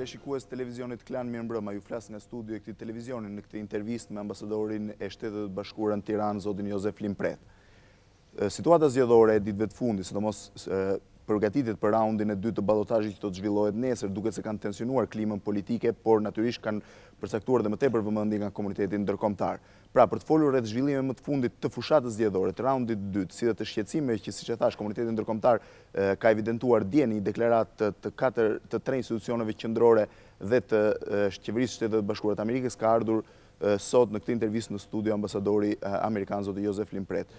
Shikues televizionit Klan Mbrëmjen, ju flas nga studio e këtij televizioni në këtë intervistë me ambasadorin e Shtetit të Bashkuara në Tiranë, zotin Joseph Limprecht. Situata zgjedhore e ditëve të fundit, sidomos përgatitjet për raundin e dytë të ballotazhit që do të zhvillohet nesër, duket se kanë tensionuar klimën politike, por natyrisht kanë përcaktuar dhe më tepër vëmendje nga komuniteti ndërkombëtar. Pra, për të folur rreth zhvillimeve më të fundit të fushatës zgjedhore të raundit të dytë, si dhe të shqetësimeve që, siç e thash, komuniteti ndërkombëtar ka evidentuar dje në një deklaratë të tre institucioneve qendrore dhe të qeverisë së Shtetit të Bashkuara të Amerikës, ka ardhur sot në këtë intervistë në studio ambasadori amerikan, zoti Joseph Limprecht.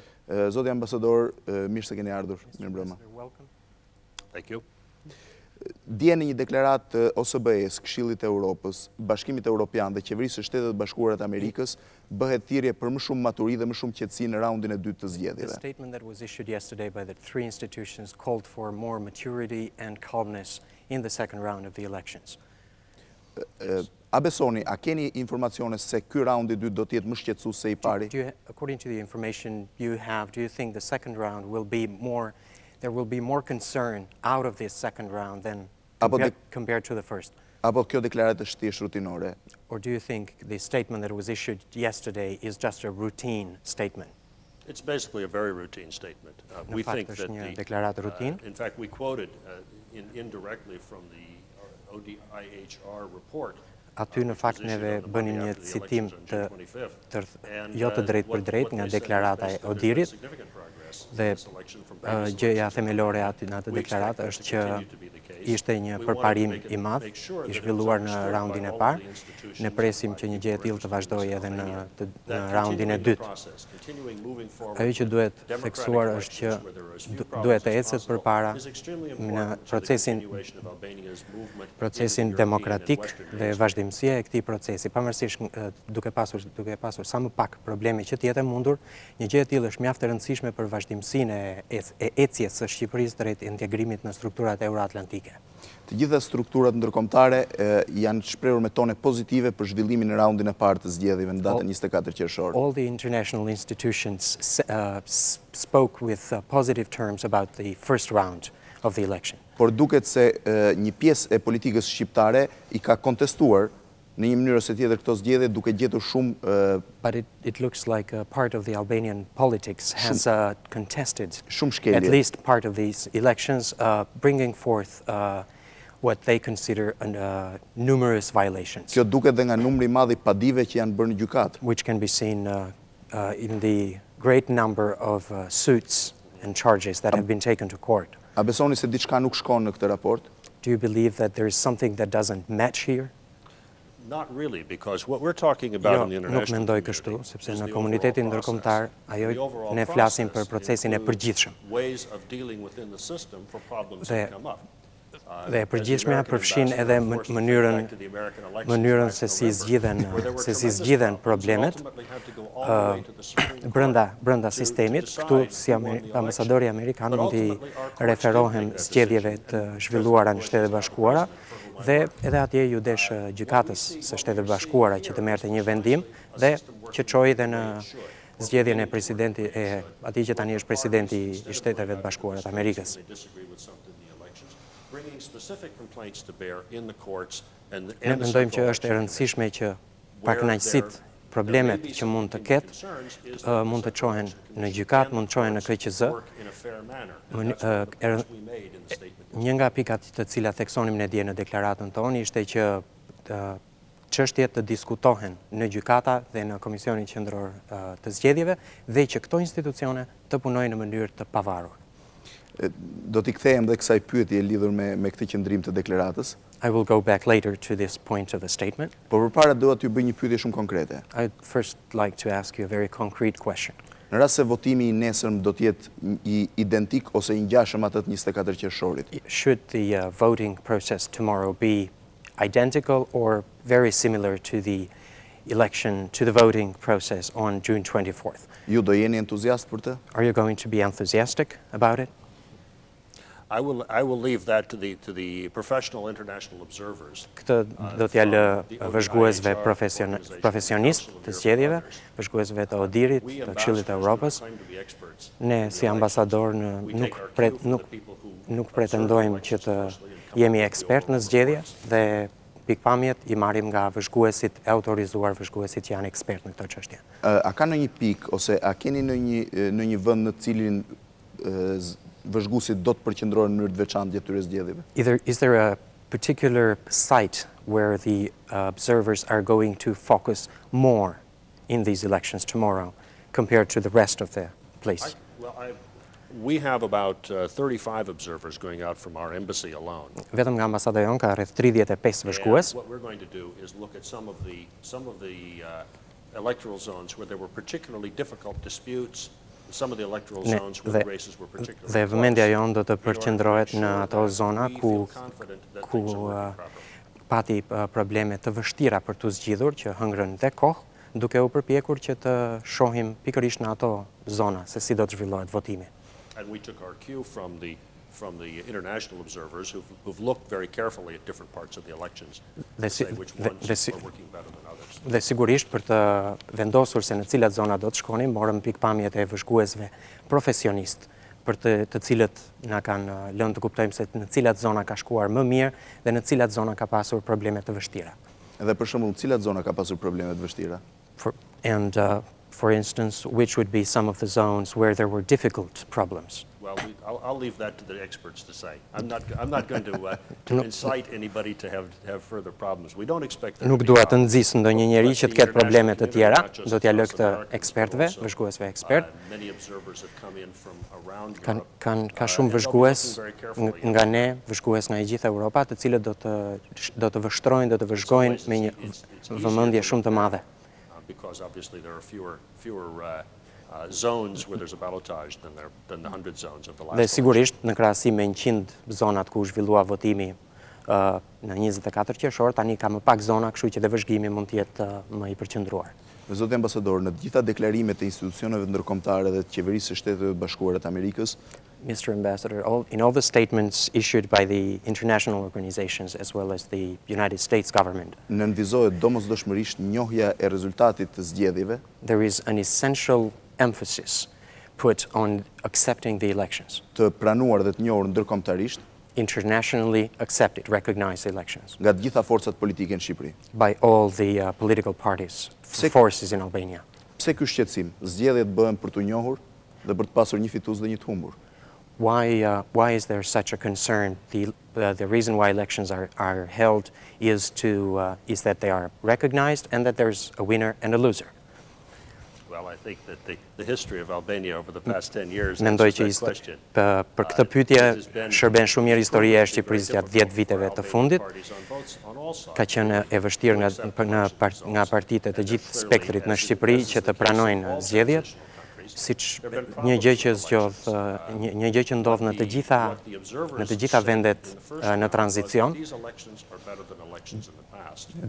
Zoti ambasador, mirë se keni ardhur. Mirëmbrëma. Thank you. Dje në një deklaratë të OSBE-s, Këshillit të Europës, Bashkimit Evropian dhe Qeverisë së Shtetit të Bashkuara të Amerikës bëhet thirrje për më shumë maturi dhe më shumë qetësi në raundin e dytë të zgjedhjeve. The statement that was issued yesterday by the three institutions called for more maturity and calmness in the second round of the elections. A besoni, a keni informacione se ky raundi i dytë do të jetë më shqetësues se i pari? According to the information you have, do you think the second round will be more there will be more concern out of this second round than compared to the first? Apo kjo deklaratë është thjesht rutinore? Or do you think the statement that was issued yesterday is just a routine statement? It's basically a very routine statement. We think that in fact, we quoted indirectly from the ODIHR report. Aty në fakt neve bënim një citim jo të drejtë për drejtë nga deklarata e Odirit, dhe gjëja themelore aty në atë deklaratë është që ishte një përparim i madh, i zhvilluar në raundin e parë. Ne presim që një gjë e tillë të vazhdojë edhe në raundin e dytë. Ajo që duhet theksuar është që duhet të ecet përpara në procesin demokratik dhe vazhdimësia e këtij procesi, pavarësisht duke pasur sa më pak probleme që të jetë mundur, një gjë e tillë është mjaft e rëndësishme për vazhdimësinë e ecjes së Shqipërisë drejt integrimit në strukturat euroatlantike. Të gjitha strukturat ndërkombëtare janë shprehur me tone pozitive për zhvillimin e raundin e parë të zgjedhjeve në datën 24 qershor. All the international institutions spoke with positive terms about the first round of the election. Por duket se një pjesë e politikës shqiptare i ka kontestuar në një mënyrë ose tjetër këto zgjedhje, duke gjetur shumë But it looks like a part of the Albanian politics has contested shkelje. At least part of these elections, bringing forth what they consider numerous violations. Kjo duket dhe nga numri i madh i padive që janë bërë në gjykatë. Which can be seen in the great number of suits and charges that have been taken to court. A besoni se diçka nuk shkon në këtë raport? Do you believe that there is something that doesn't match here? Not really, because what we're talking about in the international community. Nuk mendoj kështu, sepse në komunitetin ndërkombëtar ajo ne flasim për procesin e përgjithshëm. Dhe e përgjithshmja përfshin edhe mënyrën se si zgjidhen problemet brenda sistemit. Këtu si ambasadori amerikan mund t'i referohem zgjedhjeve të zhvilluara në Shtetet e Bashkuara, dhe edhe atje ju desh gjykatës së Shtetit të Bashkuara që të merrte një vendim dhe që çoi dhe në zgjedhjen e presidentit e atij që tani është presidenti i Shteteve të Bashkuara të Amerikës. Ne mendojmë që është e rëndësishme që pakënaqësitë, problemet që mund të ketë, mund të çohen në gjykatë, mund të çohen në KQZ. Një nga pikat të cilat theksonim ne dje në deklaratën tonë ishte që çështjet të diskutohen në gjykata dhe në Komisionin Qendror të Zgjedhjeve dhe që këto institucione të punojnë në mënyrë të pavarur. Do t'i kthehem dhe kësaj pyetje lidhur me këtë qëndrim të deklaratës. I will go back later to this point of the statement. Por përpara dua t'ju bëj një pyetje shumë konkrete. I'd first like to ask you a very concrete question. Në rast se votimi I nesërm do të jetë I identik ose I ngjashëm atë të 24 qershorit. Should the voting process tomorrow be identical or very similar to the election, to the voting process on June 24th? Ju do jeni entuziast për të? Are you going to be enthusiastic about it? I will leave that to the professional international observers. Këtë do t'ja lë vëzhguesve profesionistë të zgjedhjeve, vëzhguesve të Odirit, të Këshillit të Evropës. Ne si ambasador nuk pretendojmë që të jemi ekspert në zgjedhje dhe pikpamjet I marrim nga vëzhguesit e autorizuar, vëzhguesit që janë ekspert në këtë çështje. A ka ndonjë pikë ose a keni në një vend në cilin vëzhguesit do të përqendrohen në mënyrë të veçantë gjatë këtyre zgjedhjeve? Is there a particular site where the observers are going to focus more in these elections tomorrow compared to the rest of the place? We have about 35 observers going out from our embassy alone. Vetëm nga ambasada jon ka rreth 35 vëzhgues. What we're going to do is look at some of the electoral zones where there were particularly difficult disputes. Some of the electoral zones where the races were particularly. Dhe vëmendja jon do të përqendrohet në ato zona ku pati probleme të vështira për të zgjidhur që hëngrën dhe kohë, duke u përpjekur që të shohim pikërisht në ato zona se si do të zhvillohet votimi. And we took our cue from the international observers who've looked very carefully at different parts of the elections to say which ones are working better than others. Dhe sigurisht për të vendosur se në cilat zona do të shkonim, morëm pikpamjet e vëzhguesve profesionistë për të cilët na kanë lënë të kuptojmë se në cilat zona ka shkuar më mirë dhe në cilat zona ka pasur probleme të vështira. Edhe për shembull, në cilat zona ka pasur probleme të vështira? For instance, which would be some of the zones where there were difficult problems? Well, I'll leave that to the experts to say. I'm not going to incite anybody to have further problems. We don't expect there to be. Nuk dua të nxis ndonjë njeri që të ketë probleme të tjera, do t'ja lë këtë ekspertëve, vëzhguesve ekspert. Many observers have come in from around Europe. Ka shumë vëzhgues nga ne, vëzhgues nga e gjitha Europa, të cilët do të vështrojnë, do të vëzhgojnë me një vëmendje shumë të madhe. Because obviously there are fewer zones where there's a ballotage than the 100 zones of the last. Dhe sigurisht në krahasim me 100 zonat ku zhvillua votimi në 24 qershor, tani ka më pak zona, kështu që dhe vëzhgimi mund të jetë më I përqendruar. Zoti ambasador, në të gjitha deklarimet e institucioneve ndërkombëtare dhe të qeverisë së Shteteve Bashkuara të Amerikës, Mr. Ambassador, in all the statements issued by the international organizations as well as the United States government, nënvizohet domosdoshmërisht njohja e rezultatit të zgjedhjeve. There is an essential emphasis put on accepting the elections. Të pranuar dhe të njohur ndërkombëtarisht, internationally accepted, recognized elections. Nga të gjitha forcat politike në Shqipëri. By all the political parties, forces in Albania. Pse ky shqetësim? Zgjedhjet bëhen për të njohur dhe për të pasur një fitues dhe një të humbur. Why is there such a concern? The reason why elections are held is that they are recognized and that there's a winner and a loser. Well, I think that the history of Albania over the past 10 years Mendoj që për këtë pyetje shërben shumë mirë historia e Shqipërisë gjatë 10 viteve të fundit. Ka qenë e vështirë nga partitë të gjithë spektrit në Shqipëri që të pranojnë zgjedhjet. Siç një gjë që ndodh në të gjitha vendet në tranzicion.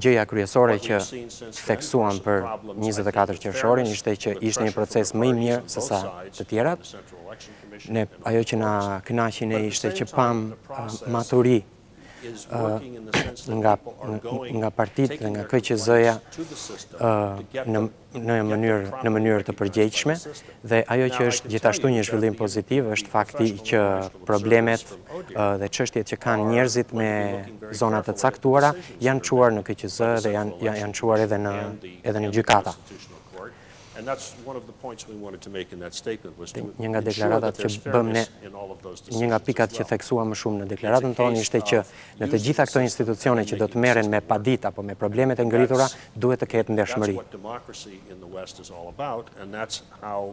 Gjëja kryesore që theksuam për 24 qershorin ishte që ishte një proces më I mirë se sa të tjerat. Ajo që na kënaqi ne ishte që pam maturi nga partitë dhe nga KQZ-ja në mënyrë të përgjegjshme dhe ajo që është gjithashtu një zhvillim pozitiv është fakti që problemet dhe çështjet që kanë njerëzit me zona të caktuara janë çuar në KQZ dhe janë çuar edhe në gjykata. Një nga deklaratat që bëm ne, një nga pikat që theksua më shumë në deklaratën tonë ishte që në të gjitha këto institucione që do të merren me padit apo me problemet e ngritura, duhet të ketë ndershmëri.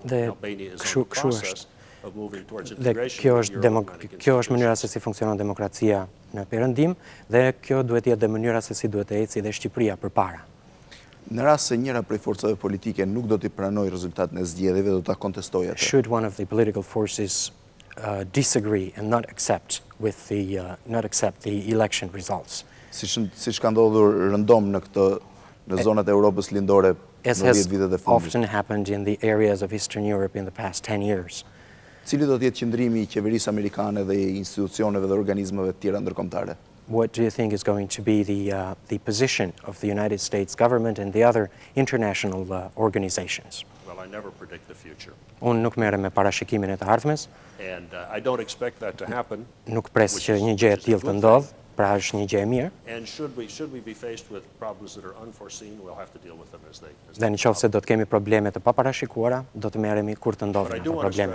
Dhe kështu është. Dhe kjo është mënyra se si funksionon demokracia në Perëndim dhe kjo duhet jetë dhe mënyra se si duhet të ecë dhe Shqipëria përpara. Në rast se njëra prej forcave politike nuk do t'i pranoj rezultatin e zgjedhjeve, do ta kontestojë atë. Should one of the political forces disagree and not accept the election results? Siç ka ndodhur rëndom në zonat e Europës lindore në 10 vitet e fundit. Often happened in the areas of Eastern Europe in the past 10 years. Cili do të jetë qëndrimi i qeverisë amerikane dhe i institucioneve dhe organizmeve të tjera ndërkombëtare? What do you think is going to be the position of the United States government and the other international organizations? Well, I never predict the future. Unë nuk merrem me parashikimin e të ardhmes. And I don't expect that to happen. Nuk pres që një gjë e tillë të ndodhë, pra është një gjë e mirë. And should we be faced with problems that are unforeseen, we'll have to deal with them as they. Dhe nëse do të kemi probleme të paparashikuara, do të merremi kur të ndodhin ato probleme.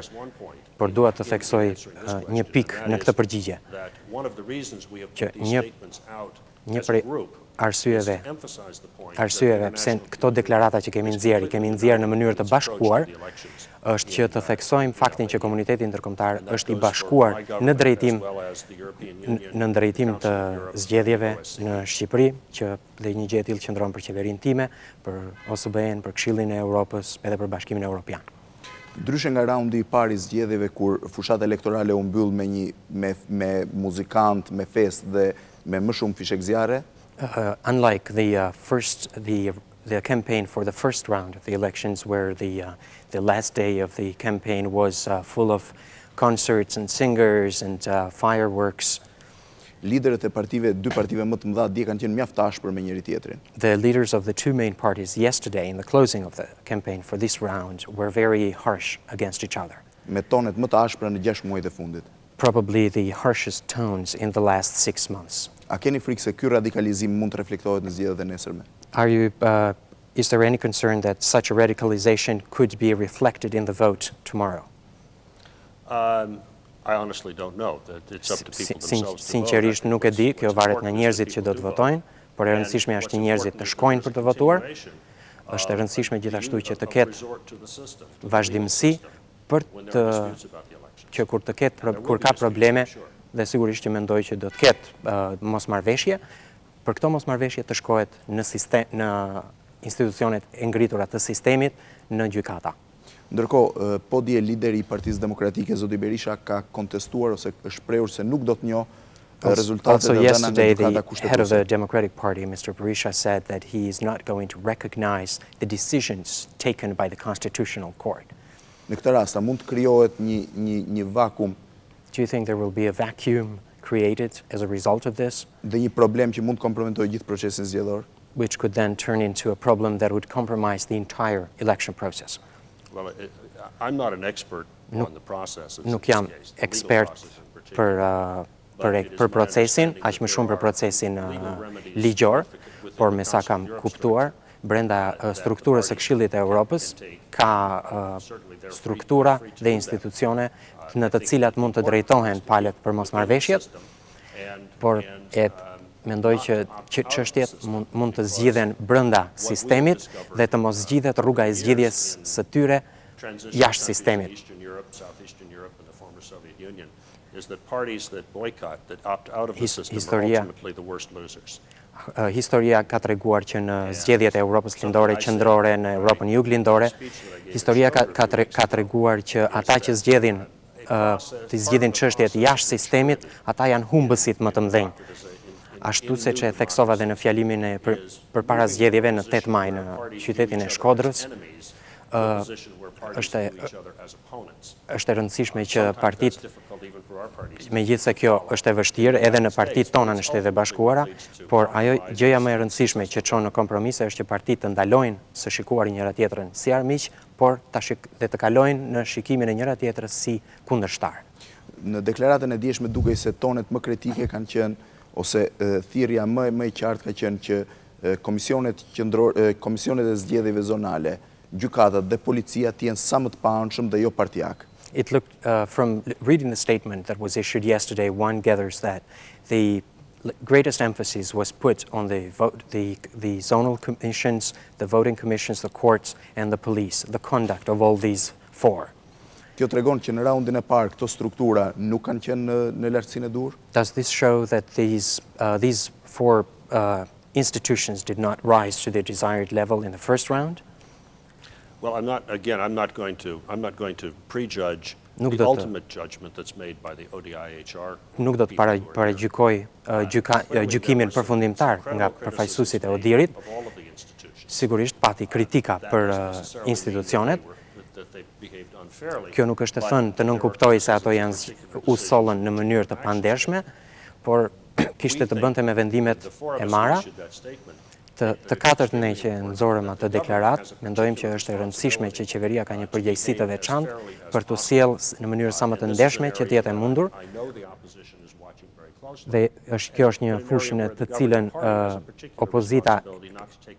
Por dua të theksoj një pikë në këtë përgjigje. Që një prej arsyeve pse këto deklarata që kemi nxjerrë në mënyrë të bashkuar, është që të theksojmë faktin që komuniteti ndërkombëtar është i bashkuar në drejtim të zgjedhjeve në Shqipëri, që dhe një gjë e tillë qëndron për qeverinë time, për SHBA-n, për Këshillin e Europës, edhe për Bashkimin Evropian. Ndryshe nga raundi i parë i zgjedhjeve kur fushat elektorale u mbyll me muzikant, me festë dhe me më shumë fishek zjarre. Unlike the campaign for the first round of the elections, where the last day of the campaign was full of concerts and singers and fireworks. Liderët e dy partive më të mëdha dje kanë qenë mjaft ashpër me njëri tjetrin. The leaders of the two main parties yesterday in the closing of the campaign for this round were very harsh against each other. Me tonet më të ashpra në 6 muajt e fundit. Probably the harshest tones in the last 6 months. A keni frikë se ky radikalizim mund të reflektohet në zgjedhjet e nesërme? Is there any concern that such a radicalization could be reflected in the vote tomorrow? I honestly don't know. It's up to people themselves to vote. Sinqerisht nuk e di, kjo varet nga njerëzit që do të votojnë, por e rëndësishme është që njerëzit të shkojnë për të votuar. Është e rëndësishme gjithashtu që të ketë vazhdimësi për që kur ka probleme, dhe sigurisht që mendoj që do të ketë mosmarrveshje, për këto mosmarrveshje të shkohet në institucionet e ngritura të sistemit në gjykata. Ndërkohë, po dje lideri i Partisë Demokratike, zoti Berisha, ka kontestuar ose është shprehur se nuk do të njohë rezultatet e dhëna nga gjykata kushtetuese. The head of the Democratic Party, Mr. Berisha, said that he is not going to recognize the decisions taken by the Constitutional Court. Në këtë rast, a mund të krijohet një vakum? Do you think there will be a vacuum created as a result of this? Dhe një problem që mund të kompromitojë gjithë procesin zgjedhor? Which could then turn into a problem that would compromise the entire election process. Well, I'm not an expert on the process. Nuk jam ekspert për procesin, aq më shumë për procesin ligjor, por me sa kam kuptuar, brenda strukturës së Këshillit të Evropës ka struktura dhe institucione në të cilat mund të drejtohen palët për mosmarrveshjet, por mendoj që çështjet mund të zgjidhen brenda sistemit dhe të mos zgjidhet rruga e zgjidhjes së tyre jashtë sistemit. Historia ka treguar që në zgjedhjet e Europës lindore qendrore, në Europën juglindore, historia ka treguar që ata që zgjedhin çështjet jashtë sistemit, ata janë humbësit më të mëdhenj. Ashtu se që e theksova dhe në fjalimin e përpara zgjedhjeve në 8 maj në qytetin e Shkodrës, është e rëndësishme që partit, megjithse kjo është e vështirë edhe në partit tona në Shtetet e Bashkuara, por ajo gjëja më e rëndësishme që çon në kompromise është që partit të ndalojnë së shikuari njëra tjetrën si armiq, por dhe të kalojnë në shikimin e njëra tjetrës si kundërshtar. Në deklaratën e dieshme dukej se tonet më kritike kanë qenë ose thirrja më e qartë ka qenë që komisionet e zgjedhjeve zonale gjykatat dhe policia të jenë sa më të paanshëm dhe jo partijak. It looked, from reading the statement that was issued yesterday, one gathers that the greatest emphasis was put on the zonal commissions, the voting commissions, the courts, and the police, the conduct of all these four. Kjo tregon që në raundin e parë këto struktura nuk kanë qenë në lartësinë e duhur? Does this show that these four institutions did not rise to the desired level in the first round? Well, I'm not going to prejudge the ultimate judgment that's made by the ODIHR. Nuk do të paragjykoj gjykimin përfundimtar nga përfaqësuesit e ODIR-it. Sigurisht pati kritika për institucionet. Kjo nuk është të thënë të nënkuptoj se ato janë u sollën në mënyrë të pandershme, por kishte të bënte me vendimet e mara. Të katërt ne që nxorëm atë deklarat, mendojmë që është e rëndësishme që qeveria ka një përgjegjësi të veçantë për të sjellë në mënyrë sa më të ndershme që të jetë e mundur. Dhe kjo është një fushë në të cilën opozita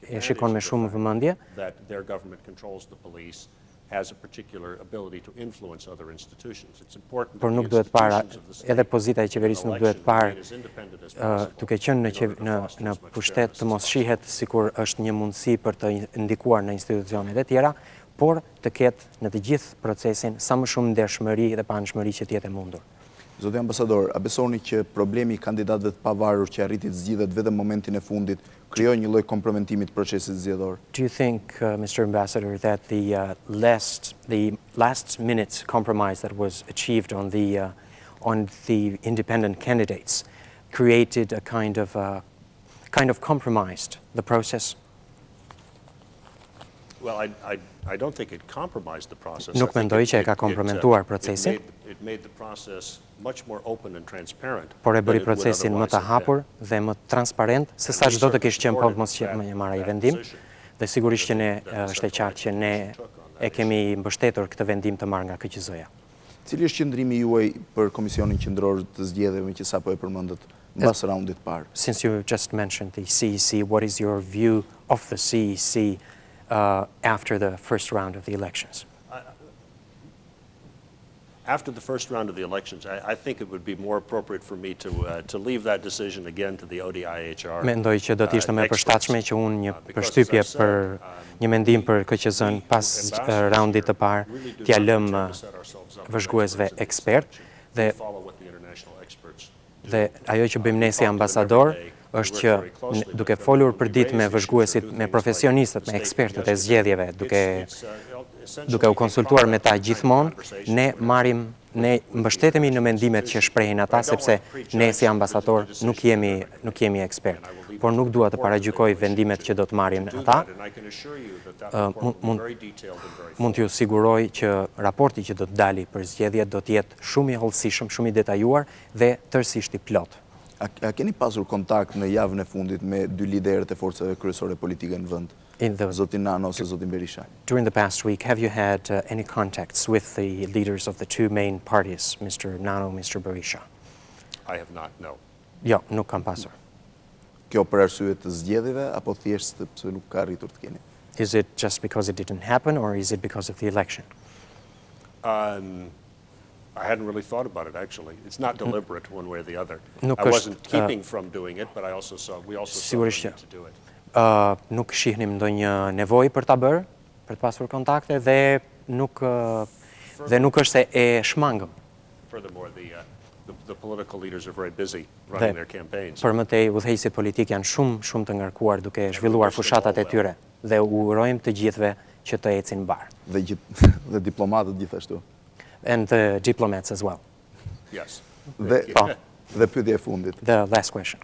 e shikon me shumë vëmendje. Por nuk duhet para, edhe pozita e qeverisë nuk duhet parë duke qenë në pushtet të mos shihet sikur është një mundësi për të ndikuar në institucionet e tjera, por të ketë në të gjithë procesin sa më shumë ndershmëri dhe panshmëri që të jetë e mundur. Zoti ambasador, a besoni që problemi i kandidatëve të pavarur që arriti të zgjidhet vetëm momentin e fundit krijoi një lloj kompromitimi të procesit zgjedhor? Do you think, Mr. Ambassador, that the last minute compromise that was achieved on the independent candidates created a kind of compromised the process? Well, I don't think it compromised the process. Nuk mendoj që e ka kompromentuar procesin. It made the process much more open and transparent. Por e bëri procesin më të hapur dhe më transparent se sa çdo të kishte qenë mos që më marrë vendim. Dhe sigurisht që ne është e qartë që ne e kemi mbështetur këtë vendim të marrë nga KQZ-ja. Cili është qëndrimi juaj për Komisionin Qendror të Zgjedhjeve që sapo e përmendët mbas raundit parë? Since you just mentioned the CEC, what is your view of the CEC after the first round of the elections? After the first round of the elections, I think it would be more appropriate for me to leave that decision again to the ODIHR. Mendoj që do të ishte më e përshtatshme që unë një përshtypje për një mendim për KQZ-n pas raundit të parë t'ia lëm vëzhguesve ekspert dhe ajo që bëjmë ne si ambasador është që duke folur për ditë me vëzhguesit, me profesionistët, me ekspertët e zgjedhjeve, duke u konsultuar me ta gjithmonë, ne mbështetemi në mendimet që shprehin ata, sepse ne si ambasador nuk jemi ekspert, por nuk dua të paragjykoj vendimet që do të marrin ata. Mund t'ju siguroj që raporti që do të dali për zgjedhjet do të jetë shumë i hollësishëm, shumë i detajuar dhe tërësisht i plot. A keni pasur kontakt në javën e fundit me dy liderët e forcave kryesore politike në vend? Zotin Nano ose Zotin Berisha? During the past week, have you had any contacts with the leaders of the two main parties, Mr. Nano, Mr. Berisha? I have not, no. Jo, nuk kam pasur. Kjo për arsye të zgjedhjeve apo thjesht sepse nuk ka arritur të keni? Is it just because it didn't happen or is it because of the election? I hadn't really thought about it, actually. It's not deliberate one way or the other. I wasn't keeping from doing it, but we also saw the need to do it. Nuk shihnim ndonjë nevojë për ta bërë, për të pasur kontakte dhe nuk është se e shmangëm. Furthermore, the political leaders are very busy running their campaigns. Përmëtej udhëheqësit politik janë shumë të ngarkuar duke zhvilluar fushatat e tyre dhe u urojmë të gjithëve që të ecin mbar. Dhe diplomatët gjithashtu. And the diplomats as well. Yes. Dhe pyetja e fundit. The last question.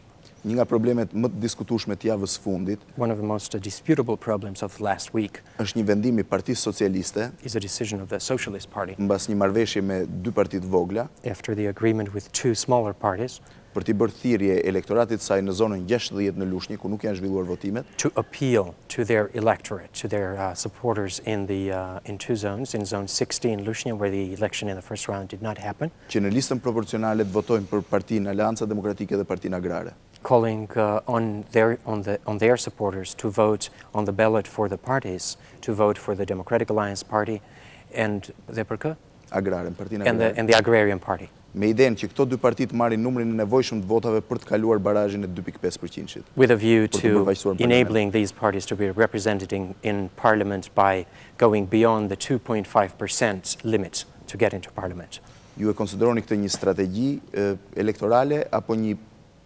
Një nga problemet më të diskutueshme të javës fundit, one of the most disputable problems of last week, është një vendim i Partisë Socialiste, is a decision of the Socialist Party, mbas një marrëveshje me dy parti të vogla, after the agreement with two smaller parties, për t'i bërë thirrje elektoratit saj në zonën 60 në Lushnjë, ku nuk janë zhvilluar votimet. To appeal to their electorate, to their supporters in two zones, in zone 60 in Lushnjë, where the election in the first round did not happen. Që në listën proporcionale të votojnë për Partinë Aleanca Demokratike dhe Partinë Agrare. Calling on their supporters to vote on the ballot for the parties, to vote for the Democratic Alliance Party and the and the Agrarian Party. Me idenë që këto dy partit marrin numrin e nevojshëm të votave për të kaluar barazhin e 2.5%. With a view to enabling these parties to be represented in Parliament by going beyond the 2.5% limit to get into Parliament. Ju e konsideroni këtë një strategji elektorale apo një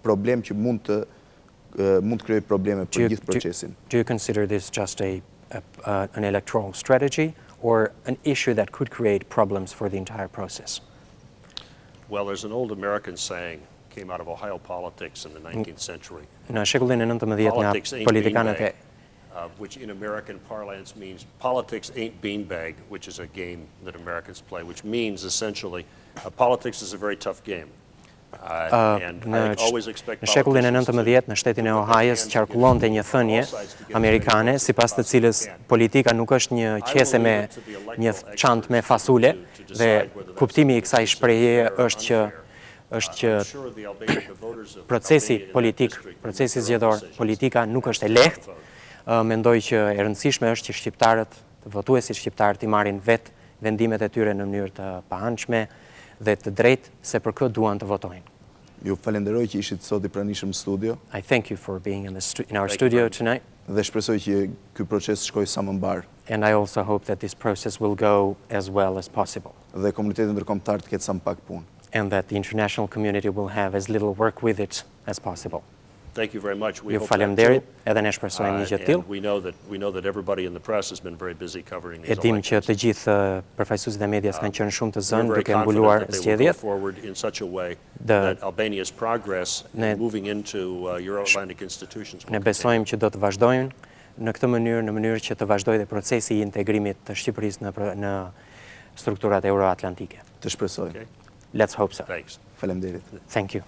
problem që mund të krijojë probleme për gjithë procesin? Do you consider this just an electoral strategy or an issue that could create problems for the entire process? Well, there's an old American saying, came out of Ohio politics in the 19th century. Në shekullin e 19 nga politikanët e which in American parlance means politics ain't beanbag, which is a game that Americans play, which means essentially politics is a very tough game. Në shekullin e 19 në shtetin e Ohajës qarkullonte një thënie amerikane, sipas të cilës politika nuk është një qese me një çantë me fasule, dhe kuptimi i kësaj shprehje është që procesi politik, procesi zgjedhor, politika nuk është e lehtë. Mendoj që e rëndësishme është që shqiptarët, votuesit shqiptarët i marrin vetë vendimet e tyre në mënyrë të paanshme dhe të drejtë se për kë duan të votojnë. Ju falenderoj që ishit sot i pranishëm në studio. I thank you for being in our studio tonight. Dhe shpresoj që ky proces shkojë sa më mbar. And I also hope that this process will go as well as possible. Dhe komuniteti ndërkombëtar të ketë sa më pak punë. And that the international community will have as little work with it as possible. Thank you very much. Ju falemnderit, edhe ne shpresojmë një gjë të tillë. We know that everybody in the press has been very busy covering these elections. E dim që të gjithë përfaqësuesit e medias kanë qenë shumë të zënë duke mbuluar zgjedhjet. In such a way that Albania's progress moving into Euro-Atlantic institutions. Ne besojmë që do të vazhdojnë në këtë mënyrë, në mënyrë që të vazhdojë procesi i integrimit të Shqipërisë në strukturat euro-atlantike. Të shpresoj. Let's hope so. Thanks. Faleminderit. Thank you.